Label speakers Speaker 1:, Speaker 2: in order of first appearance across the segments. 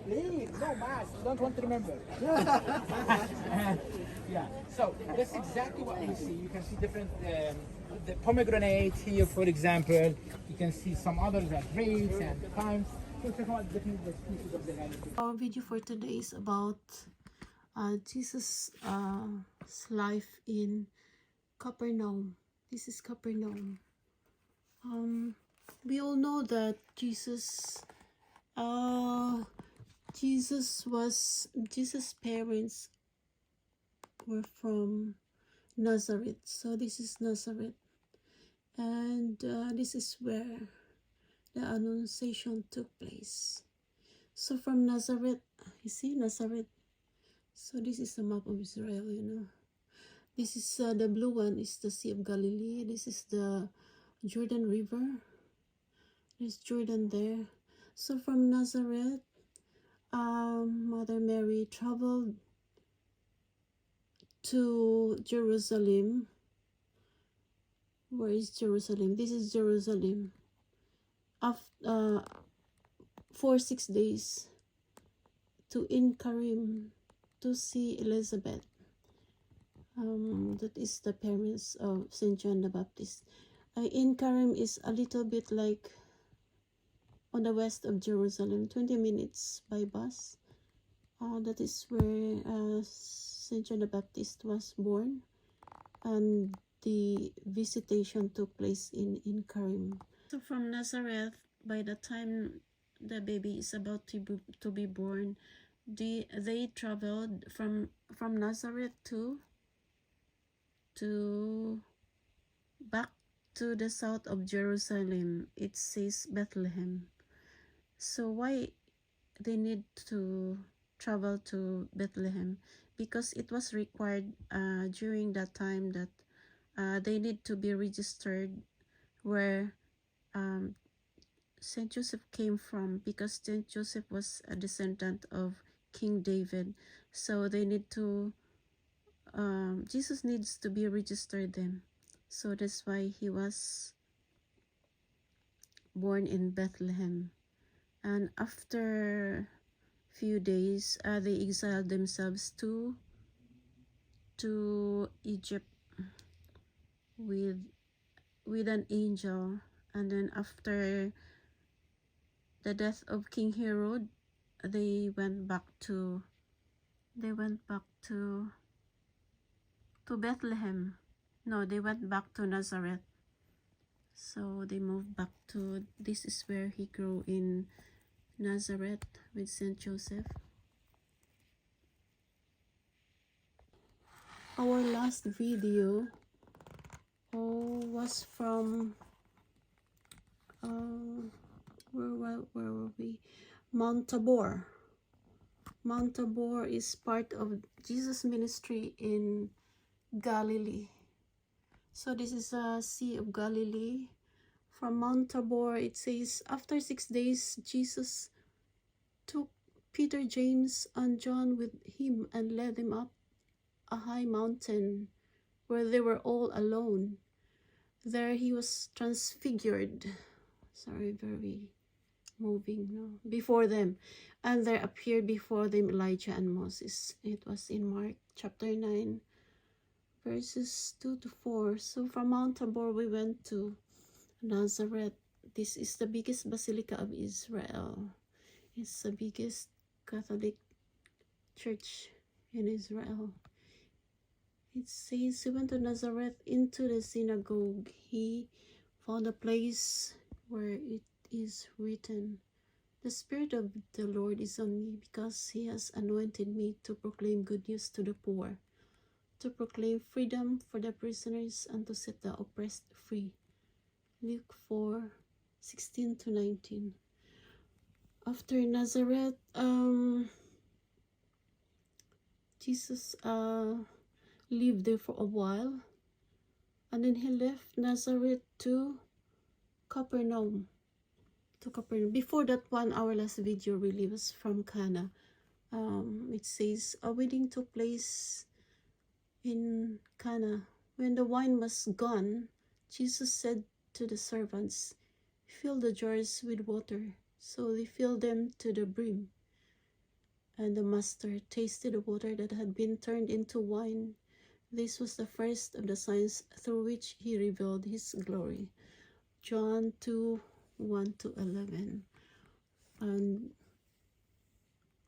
Speaker 1: Please, no mass. You don't want to remember. Yeah. So that's exactly what we see. You can see different the pomegranate here, for example. You can see some others like grapes and limes. So check out different species of the Galilee.
Speaker 2: Our video for today is about Jesus' life in Capernaum. This is Capernaum. We all know that Jesus' parents were from Nazareth. So this is Nazareth, and this is where the Annunciation took place. So from Nazareth, you see Nazareth. So this is the map of Israel, you know. This is the blue one is the Sea of Galilee. This is the Jordan River. There's Jordan there. So from Nazareth, Mother Mary traveled to Jerusalem. Where is Jerusalem? This is Jerusalem. After 6 days to Incarim to see Elizabeth. That is the parents of Saint John the Baptist. Incarim is a little bit like on the west of Jerusalem, 20 minutes by bus. That is where Saint John the Baptist was born, and the visitation took place in Incarim. So from Nazareth, by the time the baby is about to be born, they traveled from Nazareth to back to the south of Jerusalem. It says Bethlehem. So why they need to travel to Bethlehem? Because it was required during that time that they need to be registered where Saint Joseph came from, because Saint Joseph was a descendant of King David. So they need to Jesus needs to be registered then. So that's why he was born in Bethlehem. And after few days, they exiled themselves to Egypt with an angel. And then after the death of King Herod, they went back to Bethlehem. No, they went back to Nazareth. So they moved back to, this is where he grew, in Nazareth with Saint Joseph. Our last video was from where were we? Mount Tabor. Mount Tabor is part of Jesus' ministry in Galilee. So this is a Sea of Galilee. From Mount Tabor, it says, after 6 days, Jesus took Peter, James, and John with him and led them up a high mountain where they were all alone. There he was transfigured. Sorry, very moving, no? Before them. And there appeared before them Elijah and Moses. It was in Mark chapter 9, verses 2 to 4. So from Mount Tabor, we went to Nazareth. This is the biggest basilica of Israel. It's the biggest Catholic church in Israel. It says he went to Nazareth into the synagogue. He found a place where it is written, "The Spirit of the Lord is on me, because he has anointed me to proclaim good news to the poor, to proclaim freedom for the prisoners, and to set the oppressed free." Luke 4:16 to 19. After Nazareth, Jesus lived there for a while, and then he left Nazareth to Capernaum. Before that one, our last video really was from Cana. It says a wedding took place in Cana. When the wine was gone, Jesus said to the servants, "Fill the jars with water." So they filled them to the brim. And the master tasted the water that had been turned into wine. This was the first of the signs through which he revealed his glory. John 2, 1-11. And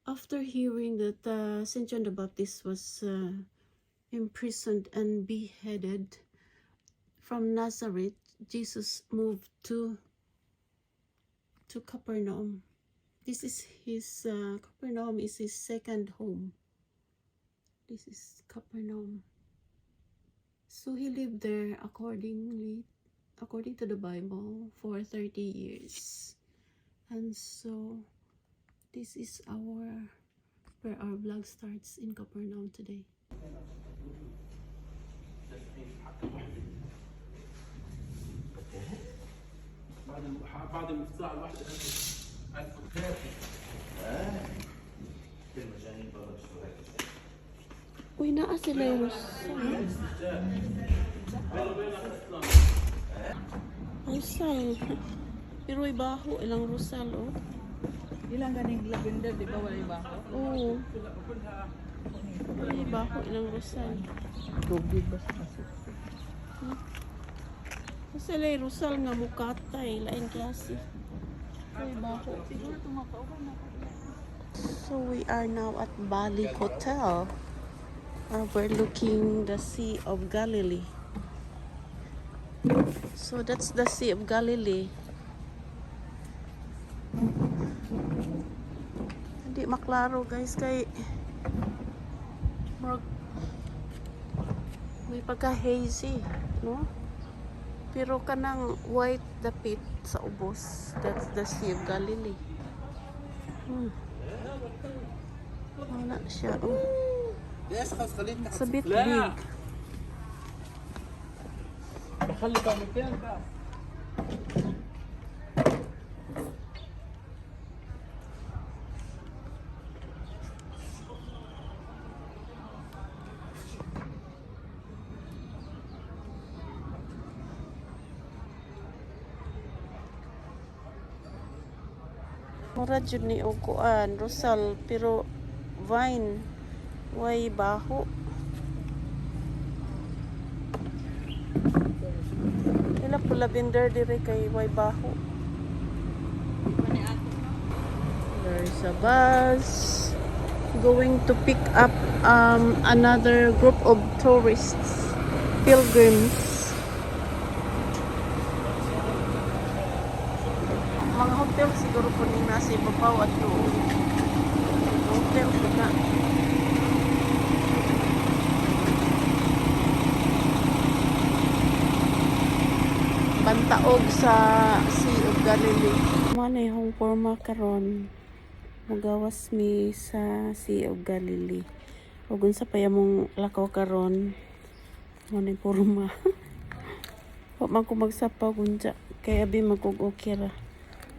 Speaker 2: after hearing that St. John the Baptist was imprisoned and beheaded from Nazareth, Jesus moved to Capernaum. This is his Capernaum is his second home. This is Capernaum. So he lived there according to the Bible for 30 years. And so this is where our vlog starts in Capernaum today.
Speaker 1: بعد المفتاح الواحد 1030.
Speaker 2: Uy, naa sila yung Rusal. Pero ibaho, ilang Rusal, oh.
Speaker 3: Ilang ganing lavender, di ba? Wala ibaho?
Speaker 2: Oo. Wala ibaho, ilang Rusal.
Speaker 3: Tubig ba sa masuk?
Speaker 2: Kasi lay Rusal nga mukatay, lain klase. Wala ibaho.
Speaker 3: Siguro tumapauban na.
Speaker 2: So we are now at Bali Hotel. We're looking the Sea of Galilee. So that's the Sea of Galilee. Hindi maklaro guys kay may pagka-hazy, no? Pero kanang white dapit sa ubos. That's the Sea of Galilee. Wala siya. Oh. It's a bit big.
Speaker 1: بخلي طعمتين بقى.
Speaker 2: Mura jud ni og kuan, Rosal, pero vine way baho. Ila po lavender dire kay way baho. There's a bus going to pick up another group of tourists, pilgrims. Mga hotel siguro po ni nasa ibabaw at doon. Hotel po na. Bantaog sa Sea of Galilee. Manay hong forma karon. Magawas mi sa Sea of Galilee. Ug unsa pa yamong lakaw karon? Manay forma. Wa man ko magsapaw unja kay abi magug-okay ra.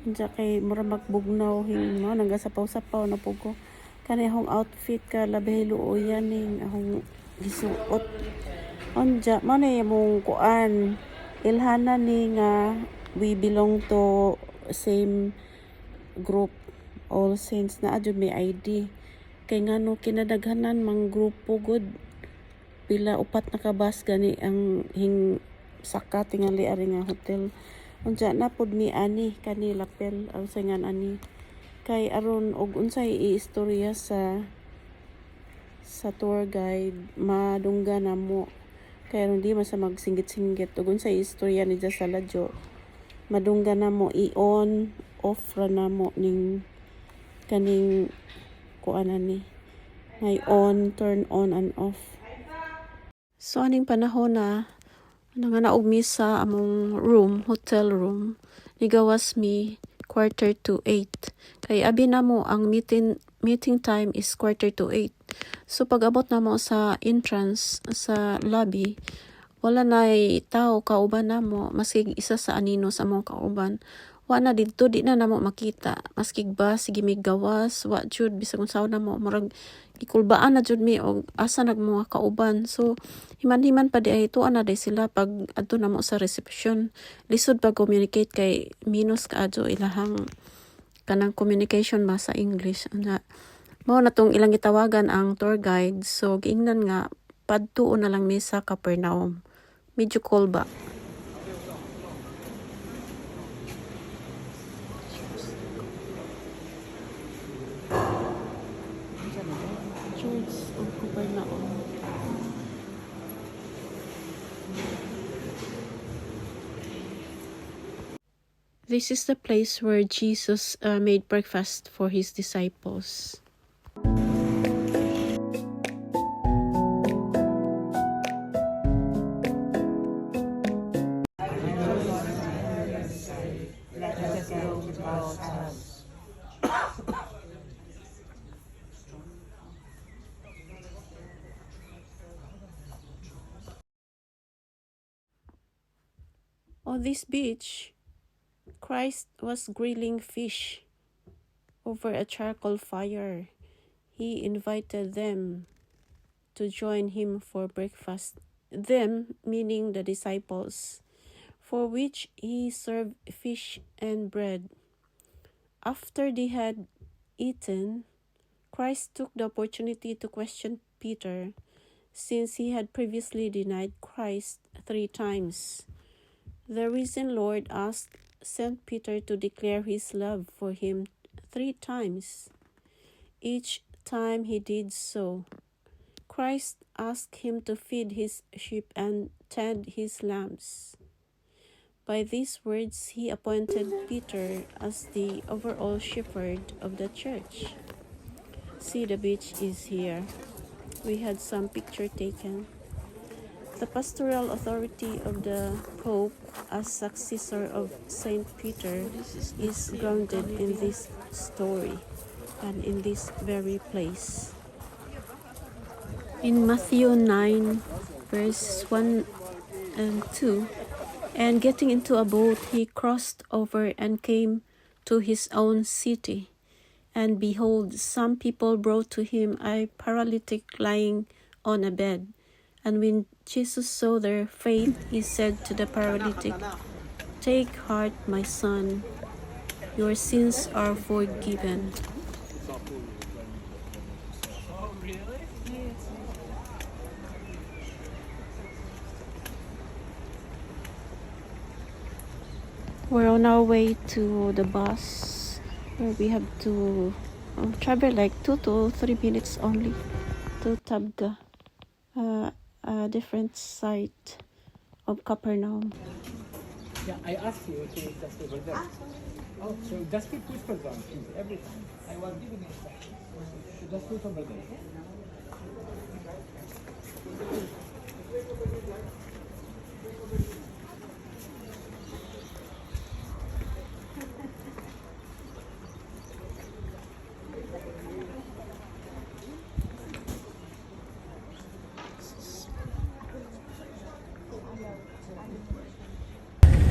Speaker 2: Unja kay mura magbugnaw hing no nagasapaw-sapaw na pugo. Kani hong outfit ka labi luoyan ning ahong gisuot. Unja manay mong kuan ilhana ni nga we belong to same group, All Saints na adyo may ID. Kay ngano kinadaghanan mang grupo good. Pila upat na kabas gani ang hing saka tingali ari nga hotel. Unja na pud mi ani kani lapel ang singan ani. Kay aron og unsay iistorya sa tour guide madungga namo. Kay aron di masa magsinggit-singgit ug unsay istorya ni sa ladyo. Madungga namo i-on off ra namo ning kaning kuan ani. May on, turn on and off. So aning panahon na naog mi sa among room, hotel room. Nigawas mi 7:45. Kay abi namo ang meeting time is 7:45. So pag abot namo sa entrance sa lobby, wala nay tao kauban namo, maski isa sa anino sa among kauban. Wa na didto di na namo makita. Maski bus sige mi gawas, wa jud bisag unsaon namo murag ikulbaan na jud mi og asa nag mga kauban. So himan-himan pa di ay tuan na day sila pag adto namo sa reception. Lisod pag communicate kay minus kaadto ilahang kanang communication ba sa English. Anya Mao na tong ilang gitawagan ang tour guide. So giingnan nga padtuon na lang mi sa Capernaum. Medyo cold ba? Church of Capernaum. This is the place where Jesus made breakfast for his disciples. On this beach, Christ was grilling fish over a charcoal fire. He invited them to join him for breakfast. Them, meaning the disciples, for which he served fish and bread. After they had eaten, Christ took the opportunity to question Peter, since he had previously denied Christ 3 times. The risen Lord sent Peter to declare his love for him 3 times. Each time he did so, Christ asked him to feed his sheep and tend his lambs. By these words, he appointed Peter as the overall shepherd of the church. See, the beach is here. We had some picture taken. The pastoral authority of the Pope as successor of Saint Peter is grounded in this story and in this very place. In Matthew 9, verse 1 and 2, and getting into a boat, he crossed over and came to his own city. And behold, some people brought to him a paralytic lying on a bed. And when Jesus saw their faith, he said to the paralytic, "Take heart, my son, your sins are forgiven." We're on our way to the bus, where we have to travel like 2 to 3 minutes only to Tabga, a different site of Capernaum.
Speaker 1: Yeah, I asked you to just over there. Oh, so just keep whispers on, please, every time. I was giving instructions. So just put over there.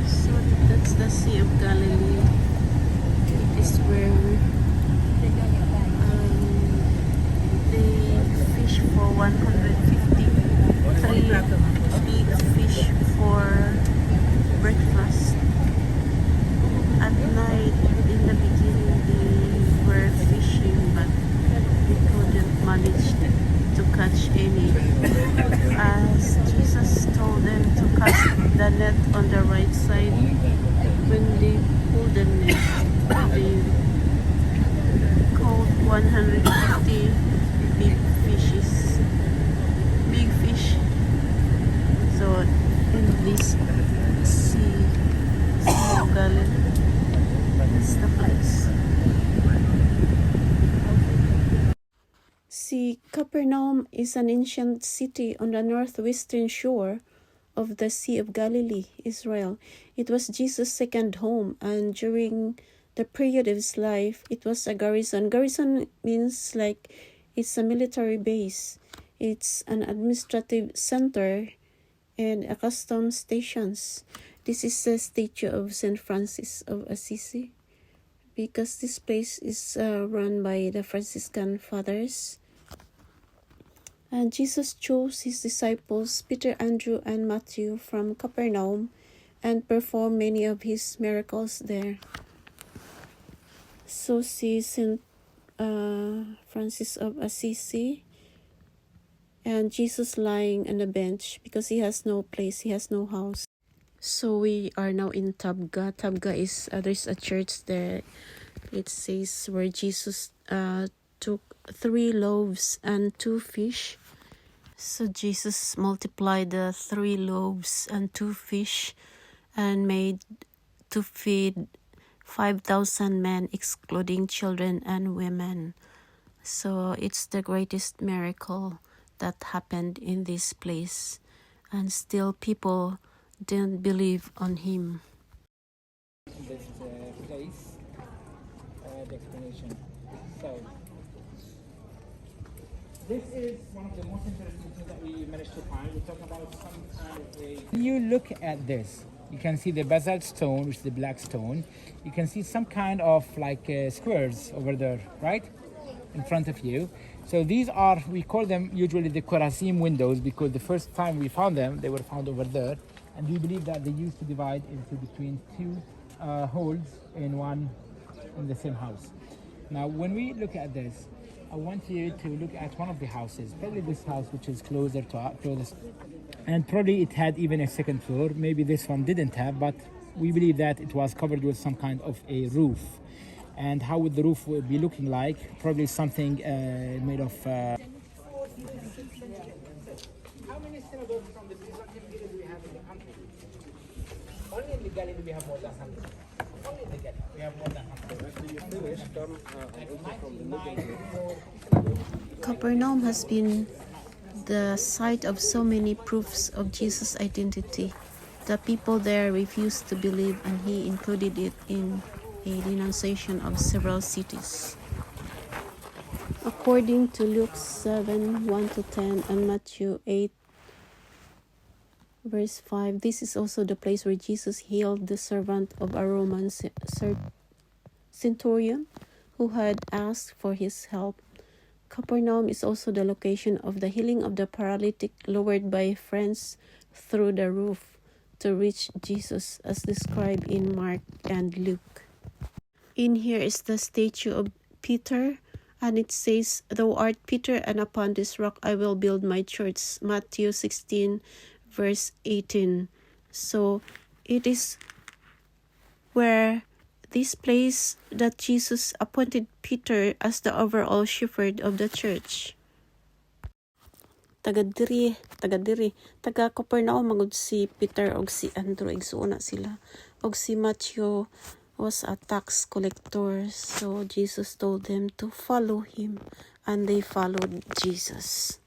Speaker 2: So that's the Sea of Galilee. It is where they fish for 153 big fish for breakfast. At night, in the beginning, they were fishing, but they couldn't manage to catch any. As Jesus told them to cast the net on the right side, when they pulled the net, they caught 150 big fishes. Big fish. So in this sea of Galilee, that's the place. See, Capernaum is an ancient city on the northwestern shore of the Sea of Galilee, Israel. It was Jesus' second home, and during the period of his life, it was a garrison. Garrison means like it's a military base. It's an administrative center and a custom stations. This is a statue of Saint Francis of Assisi, because this place is run by the Franciscan fathers. And Jesus chose his disciples, Peter, Andrew, and Matthew, from Capernaum and performed many of his miracles there. So see, St. Francis of Assisi, and Jesus lying on a bench because he has no place, he has no house. So we are now in Tabga. Tabga is there's a church there. It says where Jesus took 3 loaves and 2 fish. So Jesus multiplied the 3 loaves and 2 fish and made to feed 5,000 men, excluding children and women. So it's the greatest miracle that happened in this place, and still people didn't believe on him.
Speaker 1: This place, the explanation. So, this is one of the most interesting things that we managed to find. We're talking about some kind of a... When you look at this, you can see the basalt stone, which is the black stone. You can see some kind of like squares over there, right? In front of you. So these are, we call them usually the Khorasim windows, because the first time we found them, they were found over there. And we believe that they used to divide into between 2 holes in the same house. Now, when we look at this, I want you to look at one of the houses, probably this house, which is closer to closest, and probably it had even a second floor. Maybe this one didn't have, but we believe that it was covered with some kind of a roof. And how would the roof be looking like? Probably something made of. How many synagogues from the Byzantine period do we have in the country? Only in the Galilee we have more than 100. Only in the Galilee we have more than 100.
Speaker 2: Capernaum has been the site of so many proofs of Jesus' identity. The people there refused to believe, and he included it in a denunciation of several cities. According to Luke 7:1-10 and Matthew 8:5, this is also the place where Jesus healed the servant of a Roman centurion who had asked for his help. Capernaum is also the location of the healing of the paralytic lowered by friends through the roof to reach Jesus, as described in Mark and Luke. In here is the statue of Peter, and it says, "Thou art Peter, and upon this rock I will build my church." Matthew 16:18. So it is where this place that Jesus appointed Peter as the overall shepherd of the church. Taga Capernaum magud si Peter og si Andrew, igsuuna sila. Og si Matthew was a tax collector, so Jesus told them to follow him, and they followed Jesus.